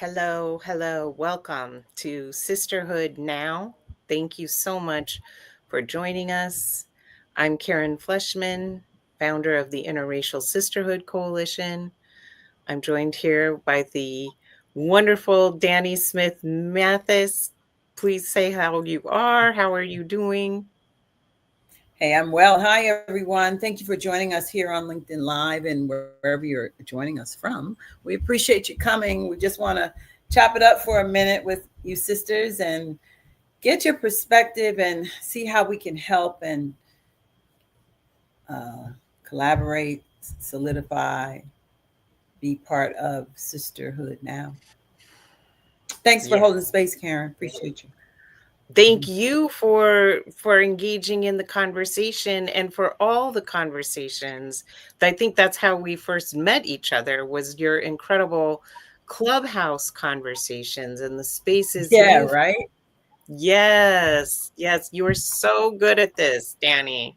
Hello, hello. Welcome to Sisterhood Now. Thank you so much for joining us. I'm Karen Fleshman, founder of the Interracial Sisterhood Coalition. I'm joined here by the wonderful Danne Smith Mathis. Please say how you are. How are you doing? Hey, I'm well. Hi, everyone. Thank you for joining us here on LinkedIn Live and wherever you're joining us from. We appreciate you coming. We just want to chop it up for a minute with you sisters and get your perspective and see how we can help and uh, collaborate, solidify, be part of Sisterhood Now. Thanks for Yeah. holding space, Karen. Appreciate you. Thank you for engaging in the conversation and for all the conversations. I think that's how we first met each other was your incredible clubhouse conversations and the spaces Yeah, you. right? Yes, yes, you are so good at this, Danny.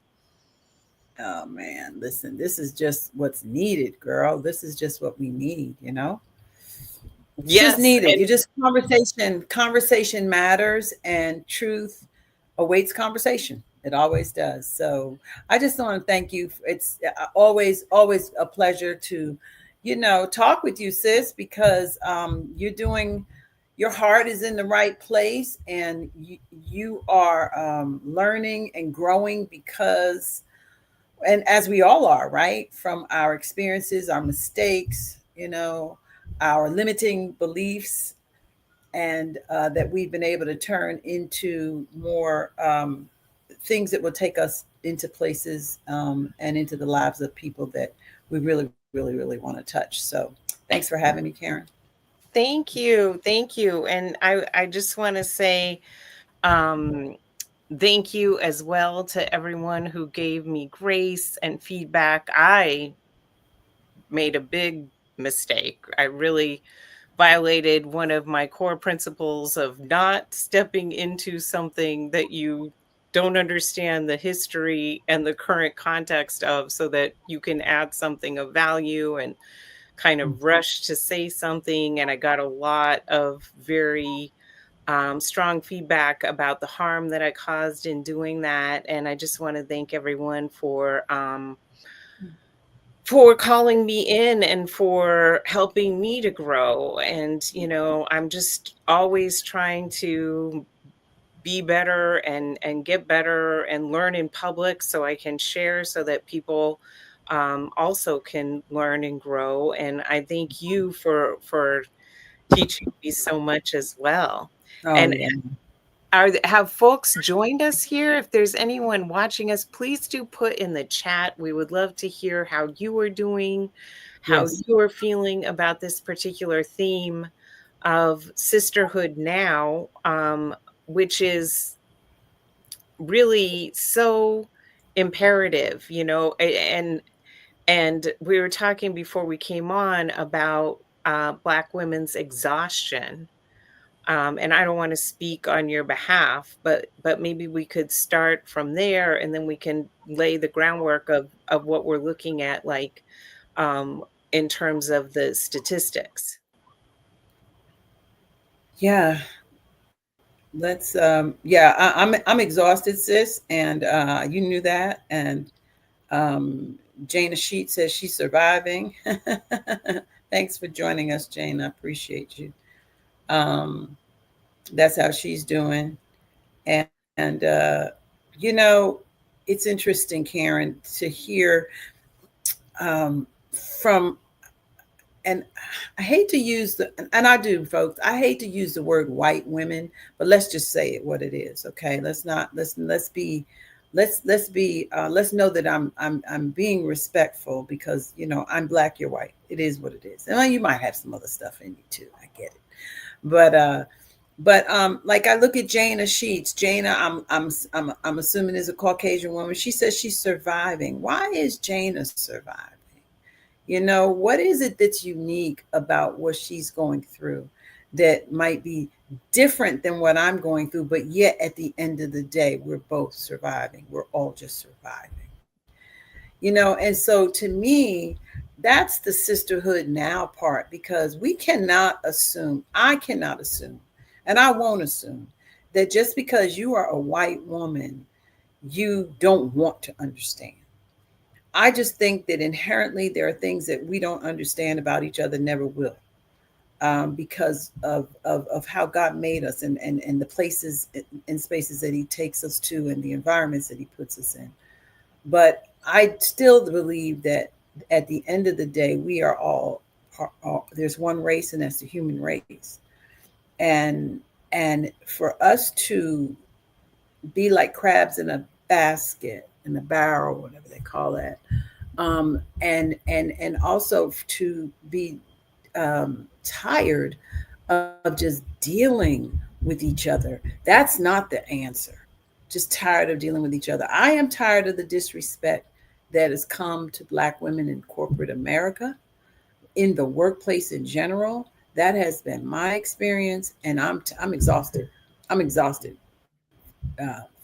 Oh, man. Listen, this is just what's needed, girl. This is just what we need. It's just Yes, needed. and You just conversation matters and truth awaits conversation. It always does. So I just want to thank you. It's always a pleasure to, talk with you, sis, because your heart is in the right place and you are learning and growing because, and as we all are, right? From our experiences, our mistakes, our limiting beliefs, and that we've been able to turn into more things that will take us into places and into the lives of people that we really, really, really want to touch. So thanks for having me, Karen. thank you. Thank you. And I just want to say um thank you as well to everyone who gave me grace and feedback. I made a big mistake. I really violated one of my core principles of not stepping into something that you don't understand the history and the current context of so that you can add something of value and kind of rush to say something. And I got a lot of very strong feedback about the harm that I caused in doing that. And I just want to thank everyone for calling me in and for helping me to grow. And, I'm just always trying to be better and get better and learn in public so I can share so that people also can learn and grow. And I thank you for teaching me so much as well. Oh, And yeah. have folks joined us here? If there's anyone watching us, please do put in the chat. We would love to hear how you are doing, how Yes. you are feeling about this particular theme of sisterhood now, which is really so imperative, and we were talking before we came on about Black women's exhaustion, and I don't want to speak on your behalf, but maybe we could start from there, and then we can lay the groundwork of what we're looking at, like um, in terms of the statistics. Yeah. I'm exhausted, sis, and you knew that. And Jana Sheet says she's surviving. Thanks for joining us, Jane. I appreciate you. Um, that's how she's doing. And it's interesting, Karen, to hear um, from, and I hate to use and I do, folks. I hate to use the word white women, but let's just say it what it is. Okay, let's not let's know that I'm being respectful because I'm black, you're white. It is what it is, and you might have some other stuff in you too. I get it, but like I look at Jana Sheets. Jana, I'm assuming is a Caucasian woman. She says she's surviving. Why is Jana surviving? What is it that's unique about what she's going through that might be different than what I'm going through, but yet at the end of the day, we're both surviving. We're all just surviving. And so to me, that's the sisterhood now part, because we cannot assume, I cannot assume, and I won't assume that just because you are a white woman, you don't want to understand. I just think that inherently there are things that we don't understand about each other, never will, because of how God made us, and the places and spaces that He takes us to, and the environments that He puts us in. But I still believe that at the end of the day, we are all there's one race, and that's the human race. And and for us to be like crabs in a basket, in a barrel, whatever they call that, and also to be tired of just dealing with each other. That's not the answer. Just tired of dealing with each other. I am tired of the disrespect that has come to Black women in corporate America, in the workplace in general. That has been my experience, and I'm exhausted. I'm exhausted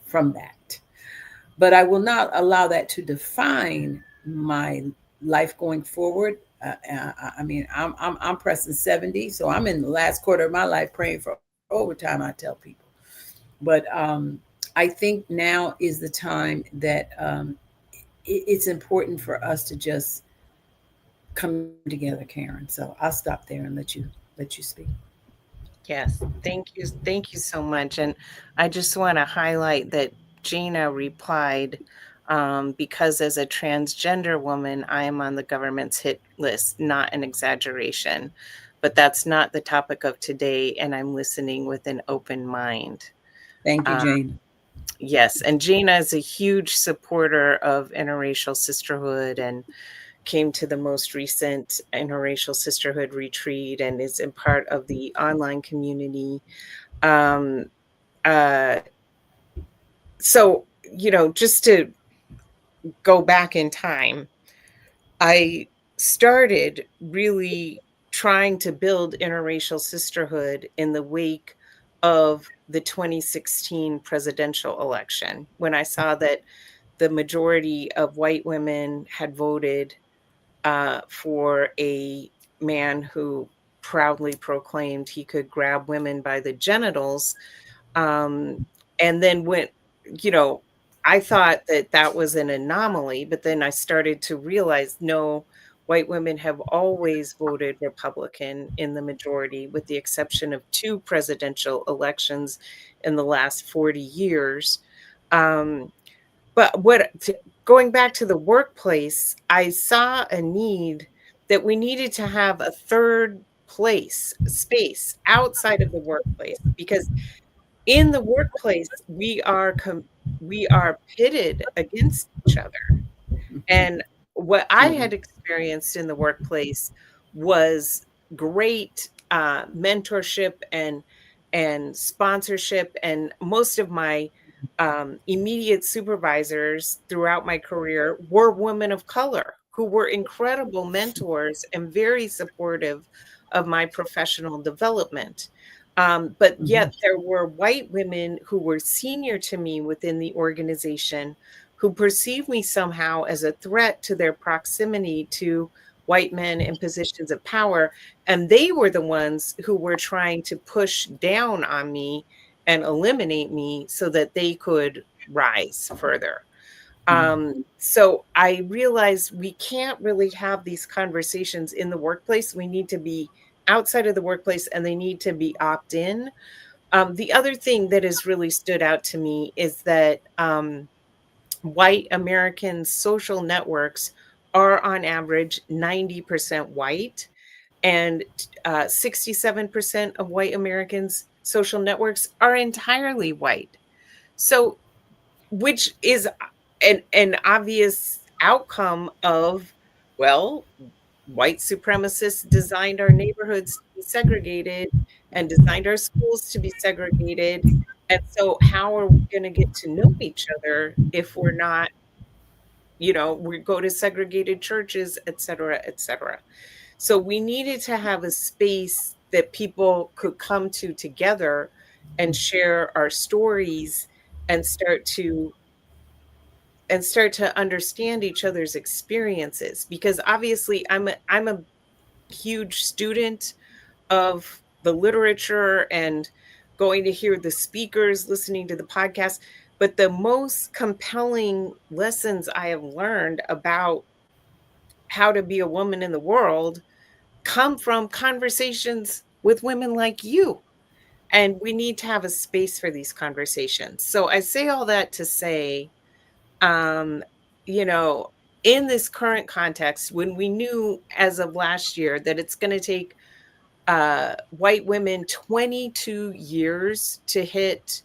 from that. But I will not allow that to define my life going forward. I mean, I'm pressing 70, so I'm in the last quarter of my life praying for overtime. I tell people, but I think now is the time that it's important for us to just come together, Karen. So I'll stop there and let you speak. Yes, thank you. Thank you so much. And I just want to highlight that Gina replied, because as a transgender woman, I am on the government's hit list, not an exaggeration. But that's not the topic of today, and I'm listening with an open mind. Thank you, Uh, Jane. yes, and Gina is a huge supporter of interracial sisterhood and came to the most recent interracial sisterhood retreat and is a part of the online community. Um, uh, so, just to go back in time, I started really trying to build interracial sisterhood in the wake of the 2016 presidential election, when I saw that the majority of white women had voted for a man who proudly proclaimed he could grab women by the genitals. Um, and then you know, I thought that that was an anomaly, but then I started to realize no, white women have always voted Republican in the majority, with the exception of two presidential elections in the last 40 years. Um, but going back to the workplace, I saw a need that we needed to have a third space outside of the workplace, because in the workplace we are pitted against each other. And what I Absolutely. had experienced in the workplace was great mentorship and sponsorship, and most of my immediate supervisors throughout my career were women of color who were incredible mentors and very supportive of my professional development. But Mhm. yet there were white women who were senior to me within the organization who perceived me somehow as a threat to their proximity to white men in positions of power. And they were the ones who were trying to push down on me and eliminate me so that they could rise further. Mhm. So I realized we can't really have these conversations in the workplace. We need to be outside of the workplace, and they need to be opt in. The other thing that has really stood out to me is that white American social networks are on average 90% white, and 67% of white Americans' social networks are entirely white. So, which is an obvious outcome of, well, white supremacists designed our neighborhoods to be segregated and designed our schools to be segregated. And so, how are we going to get to know each other if we're not, we go to segregated churches, et cetera, et cetera? So, we needed to have a space that people could come to together and share our stories and start to and start to understand each other's experiences, because obviously I'm a huge student of the literature and going to hear the speakers, listening to the podcast. But the most compelling lessons I have learned about how to be a woman in the world come from conversations with women like you. And we need to have a space for these conversations. So I say all that to say, um, you know, in this current context, when we knew as of last year that it's going to take white women 22 years to hit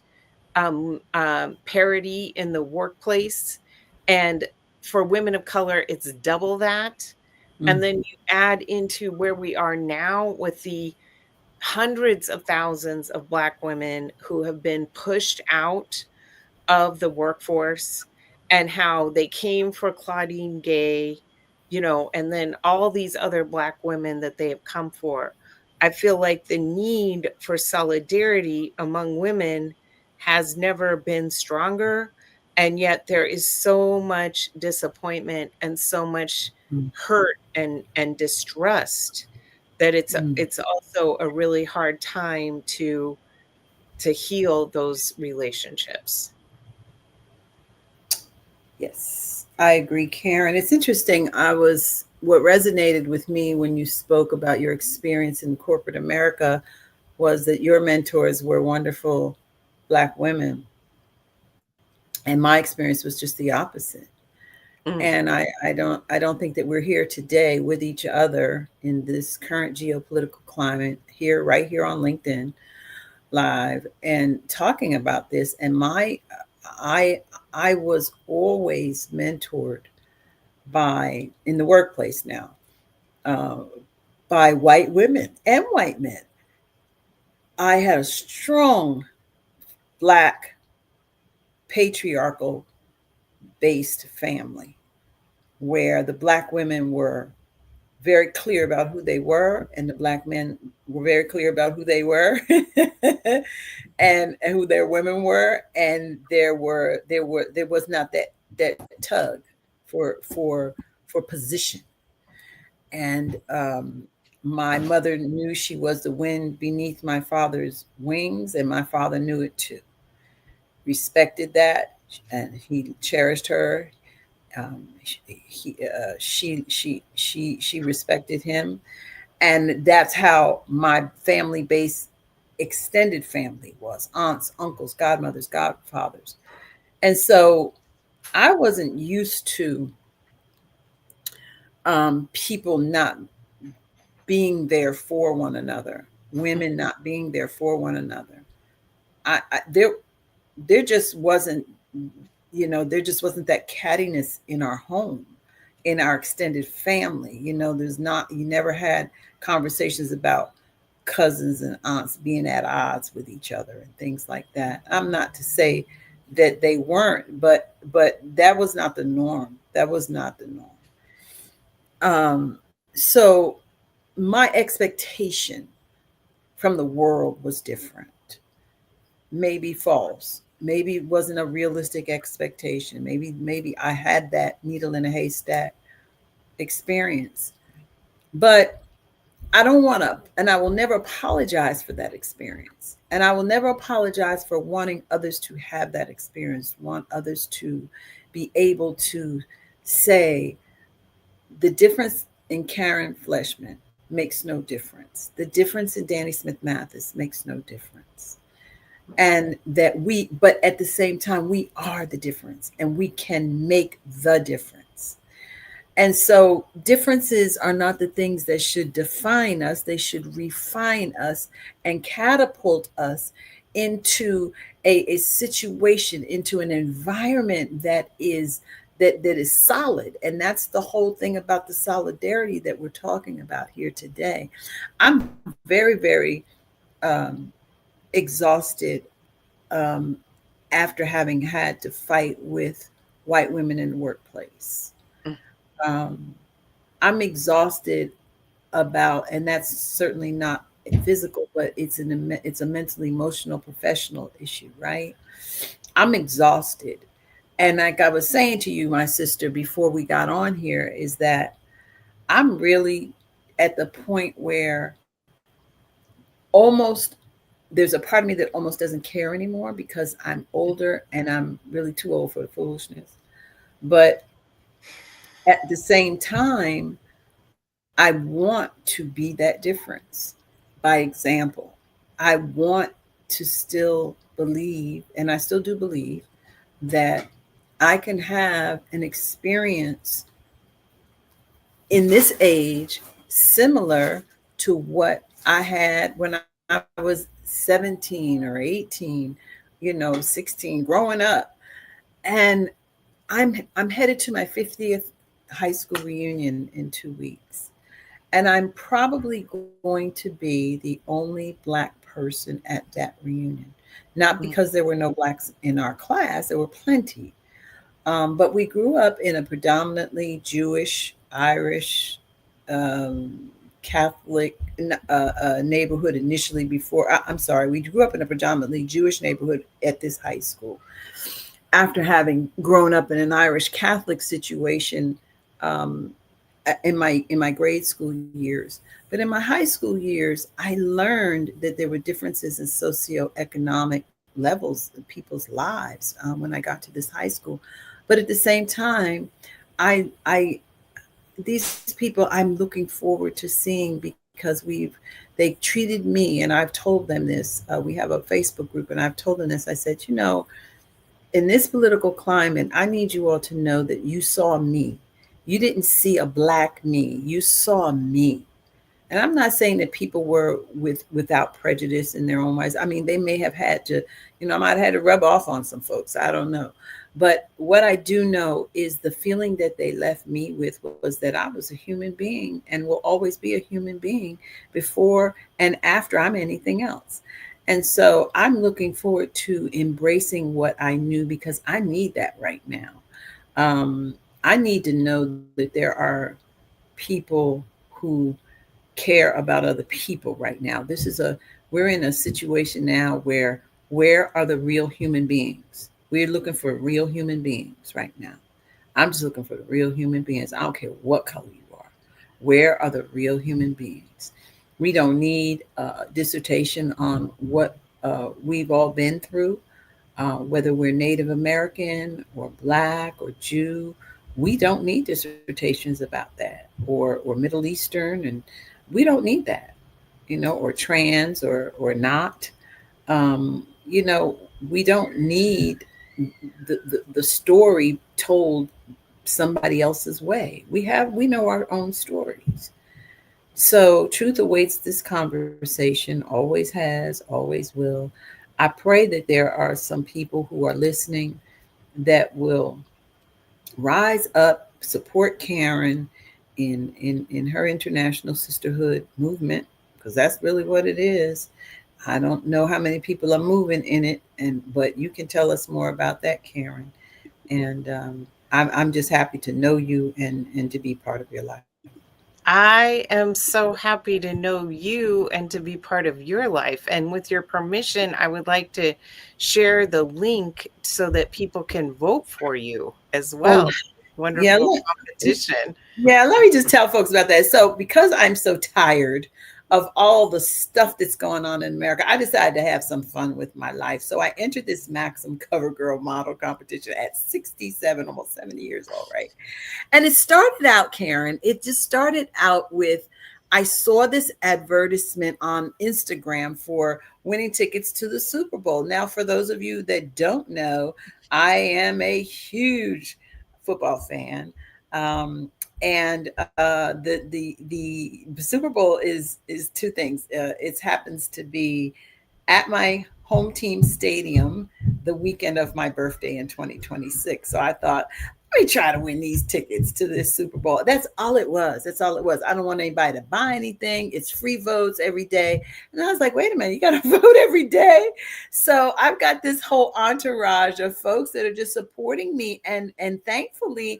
parity in the workplace, and for women of color, it's double that. And Mm, then you add into where we are now with the hundreds of thousands of Black women who have been pushed out of the workforce, and how they came for Claudine Gay, and then all these other Black women that they have come for. I feel like the need for solidarity among women has never been stronger. And yet there is so much disappointment and so much mm, hurt and distrust that it's mm. it's also a really hard time to heal those relationships. Yes, I agree, Karen. It's interesting. What resonated with me when you spoke about your experience in corporate America was that your mentors were wonderful Black women. And my experience was just the opposite. Mm. And I don't think that we're here today with each other in this current geopolitical climate here, right here on LinkedIn Live, and talking about this. And I I was always mentored by in the workplace now, uh, by white women and white men. I had a strong Black patriarchal based family where the Black women were very clear about who they were, and the Black men were very clear about who they were, and who their women were, and there was not that tug for position. And my mother knew she was the wind beneath my father's wings, and my father knew it too. Respected that, and he cherished her. She respected him, and that's how my family base, extended family, was: aunts, uncles, godmothers, godfathers. And so I wasn't used to people not being there for one another, women not being there for one another. There just wasn't, there just wasn't that cattiness in our home, in our extended family. You never had conversations about cousins and aunts being at odds with each other and things like that. I'm not to say that they weren't, but that was not the norm. That was not the norm. So my expectation from the world was different, maybe false, maybe it wasn't a realistic expectation, maybe I had that needle in a haystack experience. But I don't want to, and I will never apologize for that experience. And I will never apologize for wanting others to have that experience, want others to be able to say the difference in Karen Fleshman makes no difference. The difference in Danne Smith Mathis makes no difference. And but at the same time, we are the difference, and we can make the difference. And so differences are not the things that should define us. They should refine us and catapult us into a situation, into an environment that is solid. And that's the whole thing about the solidarity that we're talking about here today. I'm very, very exhausted, um, after having had to fight with white women in the workplace. Mm. Um, I'm exhausted about, and that's certainly not physical, but it's a mental, emotional, professional issue, right? I'm exhausted And like I was saying to you, my sister, before we got on here, is that I'm really at the point where almost there's a part of me that almost doesn't care anymore because I'm older and I'm really too old for the foolishness. But at the same time, I want to be that difference by example. I want to still believe, and I still do believe, that I can have an experience in this age similar to what I had when I was 17 or 18, 16, growing up. And I'm headed to my 50th high school reunion in 2 weeks. And I'm probably going to be the only Black person at that reunion. Not Mm, because there were no Blacks in our class, there were plenty. But we grew up in a predominantly Jewish, Irish, um, Catholic neighborhood initially before. I'm sorry, we grew up in a predominantly Jewish neighborhood at this high school. After having grown up in an Irish Catholic situation um, in my grade school years, but in my high school years, I learned that there were differences in socioeconomic levels of people's lives when I got to this high school. But at the same time, I these people I'm looking forward to seeing because they treated me, and I've told them this. We have a Facebook group, and I've told them this. I said, in this political climate, I need you all to know that you saw me. You didn't see a Black me. You saw me. And I'm not saying that people were without prejudice in their own ways. I mean, they may have had to, I might have had to rub off on some folks. I don't know. But what I do know is the feeling that they left me with was that I was a human being and will always be a human being before and after I'm anything else. And so I'm looking forward to embracing what I knew because I need that right now. I need to know that there are people who care about other people right now. We're in a situation now where are the real human beings? We're looking for real human beings right now. I'm just looking for the real human beings. I don't care what color you are. Where are the real human beings? We don't need a dissertation on what we've all been through, whether we're Native American or Black or Jew. We don't need dissertations about that, or Middle Eastern, and we don't need that, or trans or not. You know, we don't need the story told somebody else's way. We know our own stories. So truth awaits this conversation, always has, always will. I pray that there are some people who are listening that will rise up, support Karen in her international sisterhood movement, because that's really what it is. I don't know how many people are moving in it, but you can tell us more about that, Karen. And I'm just happy to know you and to be part of your life. I am so happy to know you and to be part of your life. And with your permission, I would like to share the link so that people can vote for you as Oh, well. yeah. Wonderful competition. Yeah, let me just tell folks about that. So, because I'm so tired of all the stuff that's going on in America, I decided to have some fun with my life. So, I entered this Maxim Cover Girl Model Competition at 67, almost 70 years old, right? And it started out, Karen, it just started out with I saw this advertisement on Instagram for winning tickets to the Super Bowl. Now, for those of you that don't know, I am a huge football fan. Um, and the Super Bowl is two things. It happens to be at my home team stadium the weekend of my birthday in 2026. So I thought, let me try to win these tickets to this Super Bowl. That's all it was. That's all it was. I don't want anybody to buy anything. It's free votes every day. And I was like, wait a minute, you got to vote every day. So I've got this whole entourage of folks that are just supporting me. And thankfully,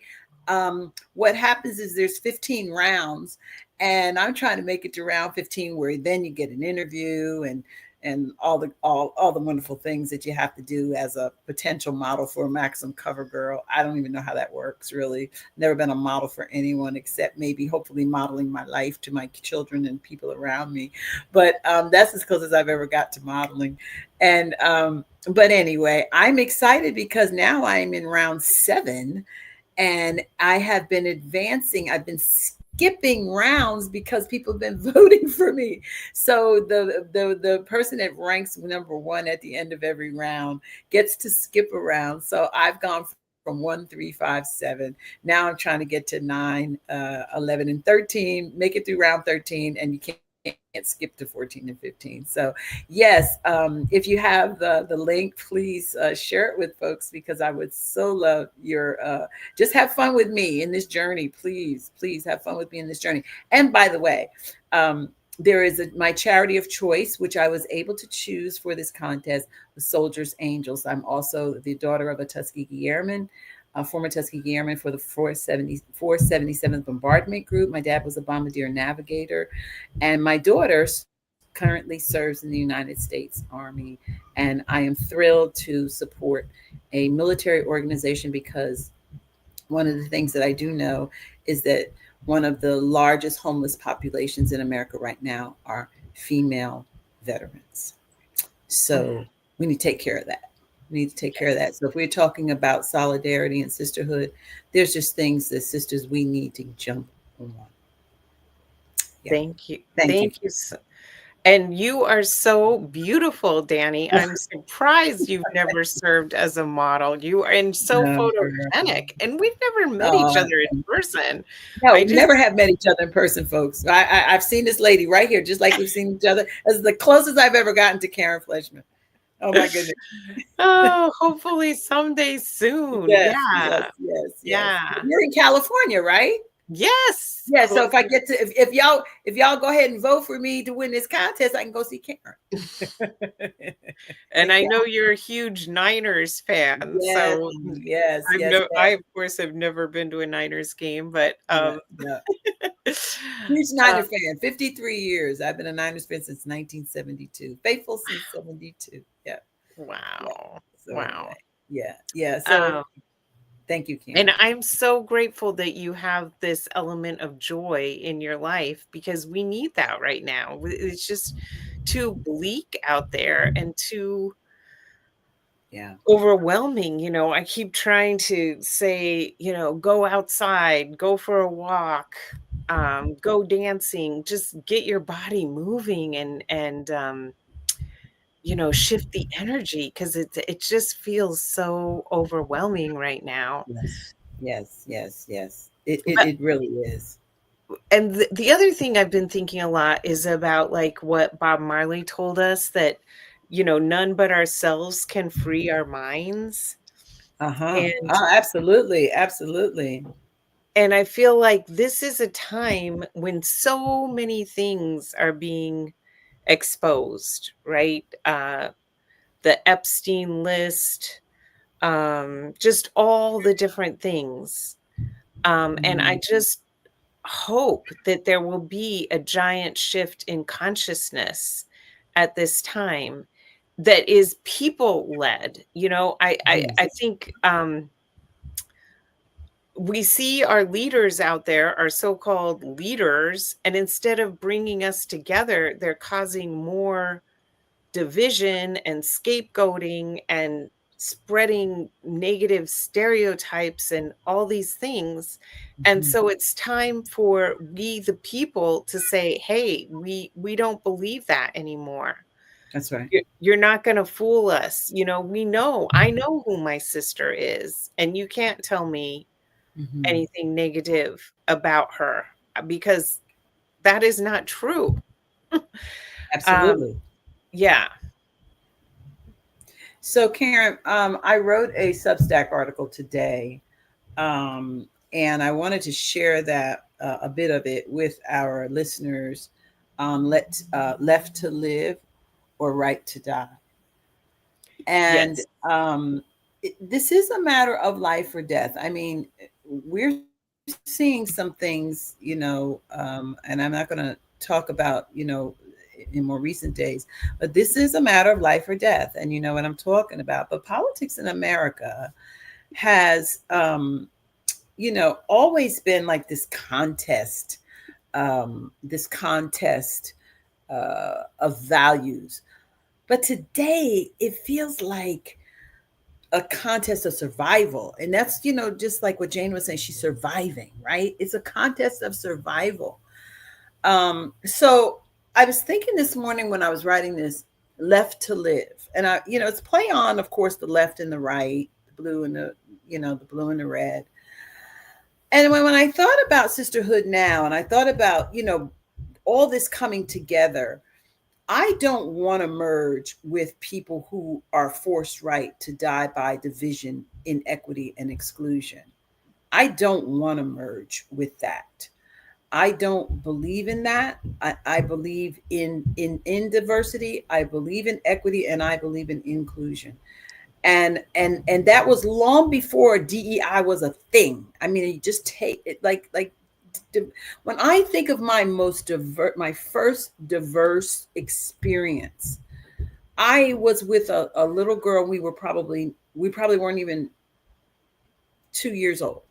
what happens is there's 15 rounds, and I'm trying to make it to round 15 where then you get an interview and all the wonderful things that you have to do as a potential model for a Maxim cover girl. I don't even know how that works really. Never been a model for anyone except maybe hopefully modeling my life to my children and people around me. But that's as close as I've ever got to modeling. And but anyway, I'm excited because now I'm in round 7 and I have been advancing. I've been skipping rounds because people have been voting for me. So the person that ranks number 1 at the end of every round gets to skip a round. So I've gone from 1, 3, 5, 7. Now I'm trying to get to 9, 11, and 13. Make it through round 13, and you can't skip to 14 and 15. So yes, if you have the link, please share it with folks because I would so love your just have fun with me in this journey. Please have fun with me in this journey. And by the way, there is my charity of choice, which I was able to choose for this contest, the Soldiers Angels. I'm also the daughter of a Tuskegee Airman, a former Tuskegee Airman for the 477th Bombardment Group. My dad was a bombardier navigator, and my daughter currently serves in the United States Army. And I am thrilled to support a military organization because one of the things that I do know is that one of the largest homeless populations in America right now are female veterans. So we need to take care of that. We need to take care of that. So if we're talking about solidarity and sisterhood, there's just things that sisters we need to jump on. Yeah. Thank you. Thank you. Thank you so. And you are so beautiful, Danny. I'm surprised you've never served as a model. You are and so No, photogenic, and we've never met each oh, other in person. no, I we just never have met each other in person, folks. I've seen this lady right here, just like we've seen each other. This is the closest I've ever gotten to Karen Fleshman. Oh my goodness. oh, hopefully someday soon. Yes, yes, Yeah. yes, yes. Yeah. You're in California, right? Yes. Yeah. So if I get to, if y'all go ahead and vote for me to win this contest, I can go see Karen. And And I Karen, know you're a huge Niners fan, yes, so yes, I've yes, no I, yes. of course, have never been to a Niners game, but, Yeah, yeah. Huge uh, Niner fan. 53 years. I've been a Niners fan since 1972. Faithful since 72. Yeah, yeah. wow. So Wow. anyway, yeah, yeah. So Um, thank you, and Karen. I'm so grateful that you have this element of joy in your life because we need that right now. It's just too bleak out there and too Yeah. overwhelming. I keep trying to say, go outside, go for a walk, go dancing, just get your body moving and shift the energy because it just feels so overwhelming right now. Yes. Yes. Yes. Yes. But It really is. and the other thing I've been thinking a lot is about like what Bob Marley told us that none but ourselves can free our minds. Uh-huh. And Oh, absolutely. Absolutely. And I feel like this is a time when so many things are being exposed, right? The Epstein list, just all the different things. And I Mhm. just hope that there will be a giant shift in consciousness at this time that is people led. I Yes. think we see our leaders out there, our so-called leaders, and instead of bringing us together, they're causing more division and scapegoating and spreading negative stereotypes and all these things. And Mhm. so it's time for we the people to say, hey, we don't believe that anymore. That's right. You're not going to fool us. I know who my sister is, and you can't tell me Mhm. anything negative about her because that is not true. Um, Absolutely. yeah. So, Karen, I wrote a Substack article today, and I wanted to share that a bit of it with our listeners. Left to live or right to die, and Yes. this is a matter of life or death. I mean, we're seeing some things, and I'm not going to talk about, in more recent days. But this is a matter of life or death, and you know what I'm talking about. But politics in America has, always been like this contest of values. But today it feels like a contest of survival. And that's, just like what Jane was saying, she's surviving, right? It's a contest of survival. So I was thinking this morning when I was writing this, left to live. And it's play on, of course, the left and the right, the blue and the blue and the red. And when I thought about Sisterhood Now, and I thought about, all this coming together, I don't want to merge with people who are forced right to die by division, inequity, and exclusion. I don't want to merge with that. I don't believe in that. I believe in diversity. I believe in equity, and I believe in inclusion. And that was long before DEI was a thing. I mean, you just take it like when I think of my first diverse experience, I was with a little girl. We probably weren't even 2 years old.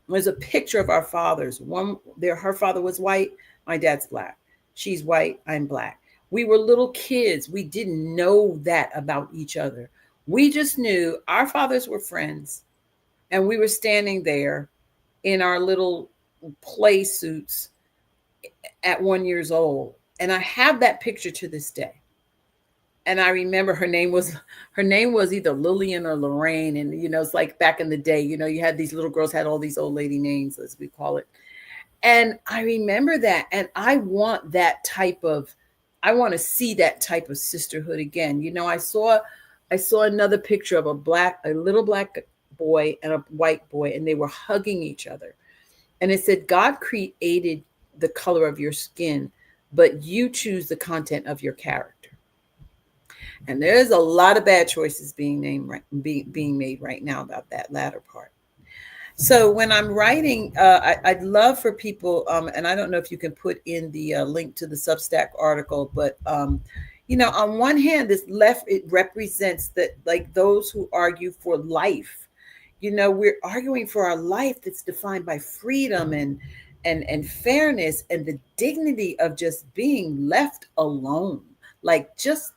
There's a picture of our fathers. One there, her father was white, my dad's black. She's white, I'm black. We were little kids. We didn't know that about each other. We just knew our fathers were friends, and we were standing there in our little play suits at 1 years old. And I have that picture to this day. And I remember her name was either Lillian or Lorraine. And it's like back in the day, you had these little girls had all these old lady names, as we call it. And I remember that. And I want to see that type of sisterhood again. I saw another picture of a little black boy and a white boy, and they were hugging each other. And it said, God created the color of your skin, but you choose the content of your character. And there's a lot of bad choices being made right now about that latter part. So when I'm writing, I'd love for people, and I don't know if you can put in the link to the Substack article, but on one hand, this left, it represents that, like, those who argue for life. We're arguing for our life that's defined by freedom and fairness and the dignity of just being left alone. Like, just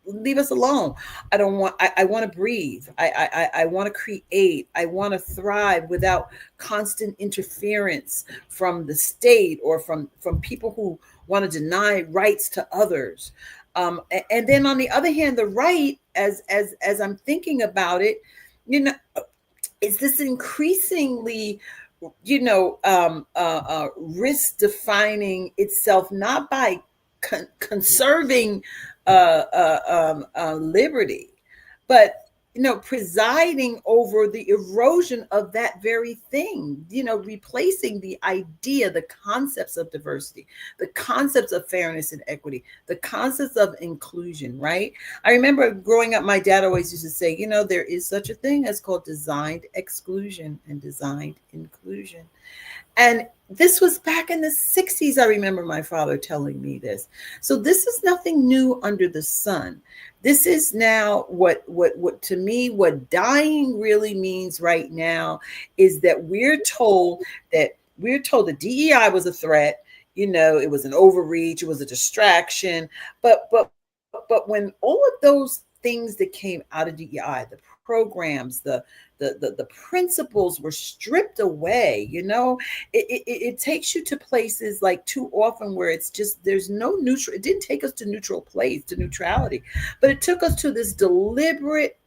leave us alone. I want to breathe. I want to create. I want to thrive without constant interference from the state or from people who want to deny rights to others. And then on the other hand, the right, as I'm thinking about it, is this increasingly, risk defining itself not by conserving liberty, but presiding over the erosion of that very thing, replacing the idea, the concepts of diversity, the concepts of fairness and equity, the concepts of inclusion, right? I remember growing up, my dad always used to say, there is such a thing as called designed exclusion and designed inclusion. And this was back in the 60s. I remember my father telling me this. So this is nothing new under the sun. This is now what to me, what dying really means right now is that we're told that DEI was a threat. It was an overreach. It was a distraction. But when all of those things that came out of DEI, the programs, the principles were stripped away, it takes you to places like too often where it's just, there's no neutral. It didn't take us to neutral place, to neutrality, but it took us to this deliberate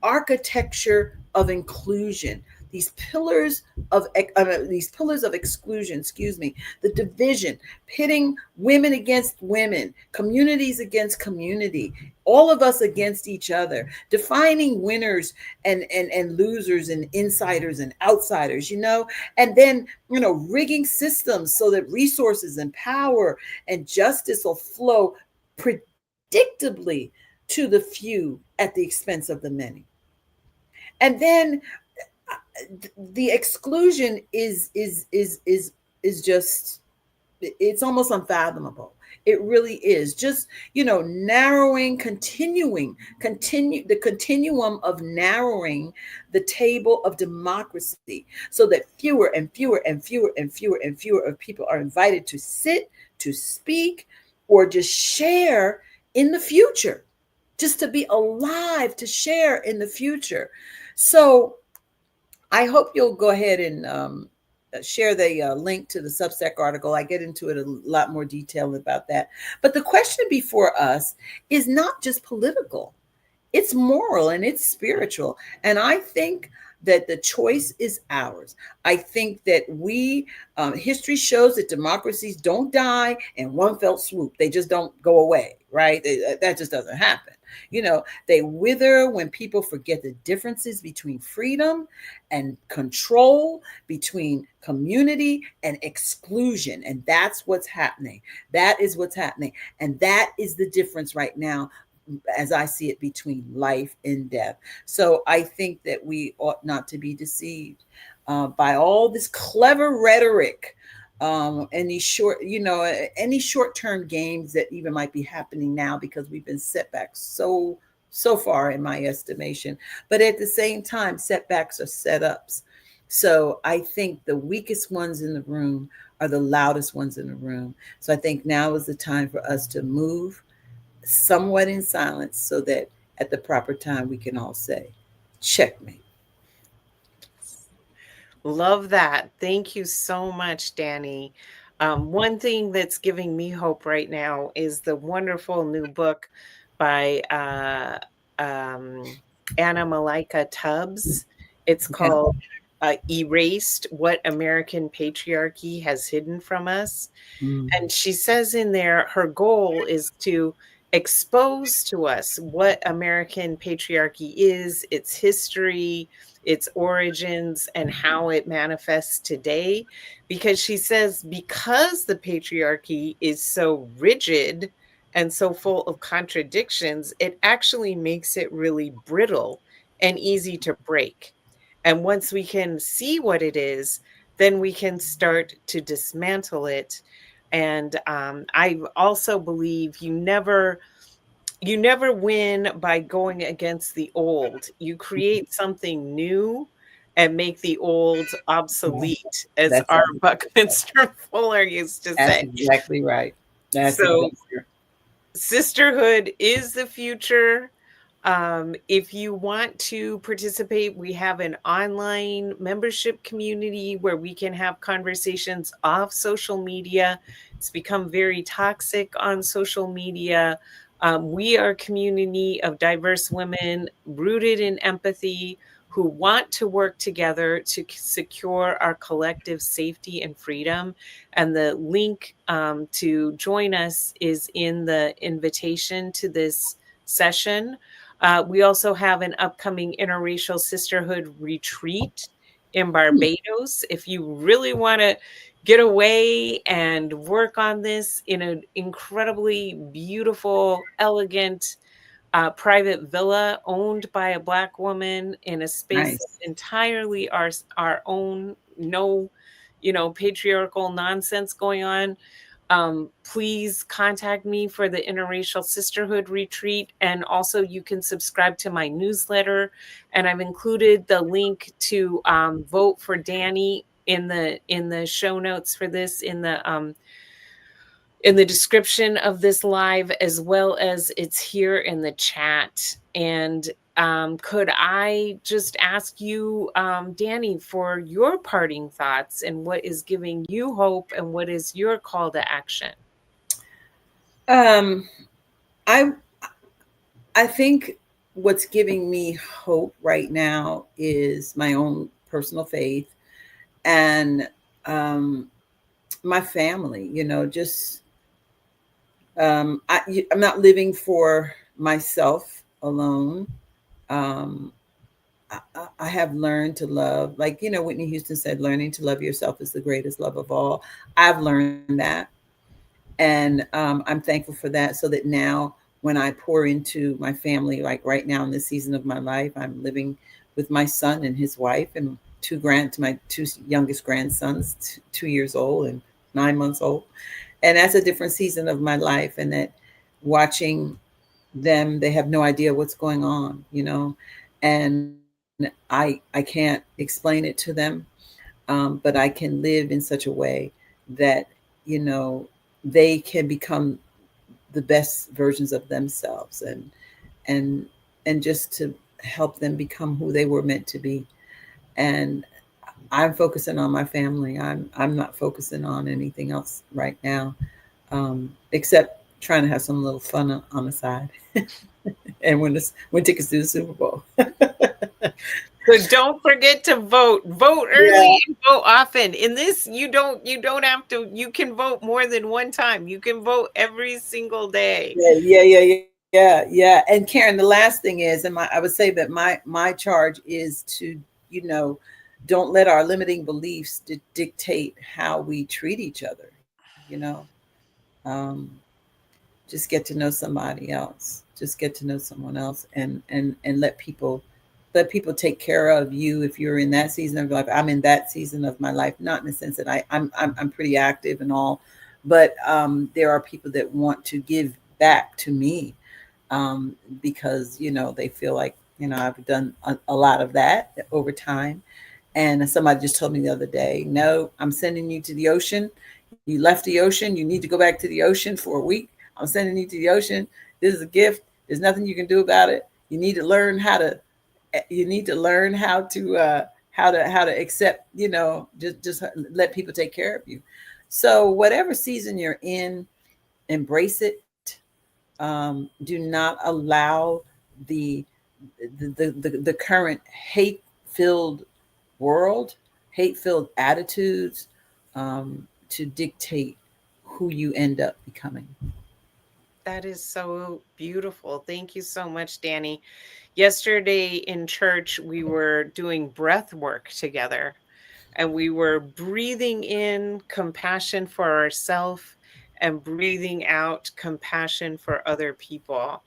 architecture of inclusion. These pillars of exclusion, the division, pitting women against women, communities against community, all of us against each other, defining winners and losers and insiders and outsiders, and then, rigging systems so that resources and power and justice will flow predictably to the few at the expense of the many. And then the exclusion is just, it's almost unfathomable. It really is. Just, narrowing, continue the continuum of narrowing the table of democracy so that fewer and fewer and fewer and fewer and fewer of people are invited to sit, to speak, or just share in the future, just to be alive, to share in the future. So I hope you'll go ahead and share the link to the Substack article. I get into it a lot more detail about that. But the question before us is not just political, it's moral and it's spiritual. And I think that the choice is ours. I think that history shows that democracies don't die in one fell swoop. They just don't go away, right? That just doesn't happen. They wither when people forget the differences between freedom and control, between community and exclusion. And that's what's happening. That is what's happening. And that is the difference right now, as I see it, between life and death. So I think that we ought not to be deceived by all this clever rhetoric, any short-term games that even might be happening now, because we've been set back so far, in my estimation. But at the same time, setbacks are setups. So I think the weakest ones in the room are the loudest ones in the room. So I think now is the time for us to move somewhat in silence so that at the proper time we can all say, checkmate. Love that. Thank you so much, Danny. One thing that's giving me hope right now is the wonderful new book by Anna Malika Tubbs. It's Okay. called Erased: What American Patriarchy Has Hidden from Us. Mm. And she says in there, her goal is to expose to us what American patriarchy is, its history, its origins, and how it manifests today. Because she says, because the patriarchy is so rigid and so full of contradictions, it actually makes it really brittle and easy to break. And once we can see what it is, then we can start to dismantle it. And I also believe you never win by going against the old. You create something new and make the old obsolete, as That's our exactly, Buckminster Fuller used to that's say. exactly right. That's So exactly right. sisterhood is the future. If you want to participate, we have an online membership community where we can have conversations off social media. It's become very toxic on social media. We are a community of diverse women rooted in empathy who want to work together to secure our collective safety and freedom. And the link to join us is in the invitation to this session. We also have an upcoming interracial sisterhood retreat in Hmm. Barbados. If you really want to get away and work on this in an incredibly beautiful, elegant private villa owned by a Black woman in a space that's Nice. entirely our own, no, patriarchal nonsense going on. Please contact me for the Interracial Sisterhood Retreat. And also you can subscribe to my newsletter. And I've included the link to vote for Danny in the show notes for this, in the description of this live, as well as it's here in the chat. And could I just ask you, Danny, for your parting thoughts and what is giving you hope and what is your call to action? Um, I I think what's giving me hope right now is my own personal faith and um, my family. Just I'm not living for myself alone. Um, I have learned to love, like, Whitney Houston said, learning to love yourself is the greatest love of all. I've learned that. And I'm thankful for that. So that now, when I pour into my family, like right now in this season of my life, I'm living with my son and his wife and my two youngest grandsons, 2 years old and 9 months old. And that's a different season of my life. And that watching them, they have no idea what's going on, and I can't explain it to them, but I can live in such a way that you know they can become the best versions of themselves, and and just to help them become who they were meant to be. And I'm focusing on my family. I'm not focusing on anything else right now, except trying to have some little fun on the side. And when tickets to the Super Bowl. So don't forget to vote. Vote Yeah, early and vote often. In this, you don't have to. You can vote more than one time. You can vote every single day. yeah. And Karen, the last thing is, I would say that my charge is to, you know, don't let our limiting beliefs dictate how we treat each other. Um, just get to know somebody else. Just get to know someone else, and let people take care of you if you're in that season of life. I'm in that season of my life, not in the sense that I'm pretty active and all, but there are people that want to give back to me, because they feel like I've done a lot of that over time. And somebody just told me the other day, no, I'm sending you to the ocean. You left the ocean. You need to go back to the ocean for a week. I'm sending you to the ocean. This is a gift. There's nothing you can do about it. You need to learn how to. You need to learn how to accept. Just let people take care of you. So whatever season you're in, embrace it. Do not allow the the current hate filled world, hate filled attitudes, to dictate who you end up becoming. That is so beautiful. Thank you so much, Danny. Yesterday in church, we were doing breath work together, and we were breathing in compassion for ourselves and breathing out compassion for other people.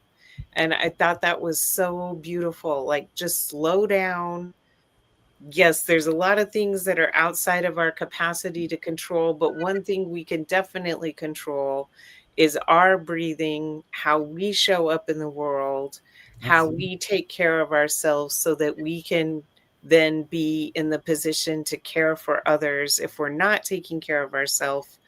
And I thought that was so beautiful. Like, just slow down. Yes, there's a lot of things that are outside of our capacity to control, but one thing we can definitely control is our breathing, how we show up in the world, how Absolutely. we take care of ourselves so that we can then be in the position to care for others. If we're not taking care of ourselves,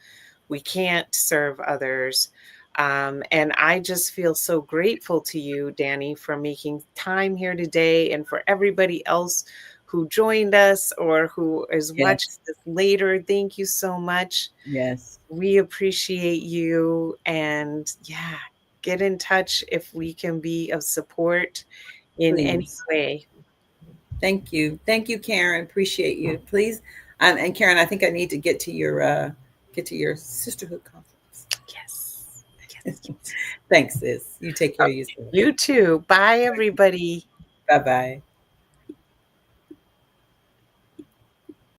we can't serve others. And I just feel so grateful to you, Danny, for making time here today, and for everybody else who joined us or who is watching Yes. this later. Thank you so much. Yes. We appreciate you. And yeah, get in touch if we can be of support in any Please. way. Thank you. Thank you, Karen. Appreciate you. Please. And Karen, I think I need to get to your sisterhood conference. Yes. Yes. Yes. Thanks, sis. You take care Oh, of yourself. you too. Bye, everybody. Bye bye.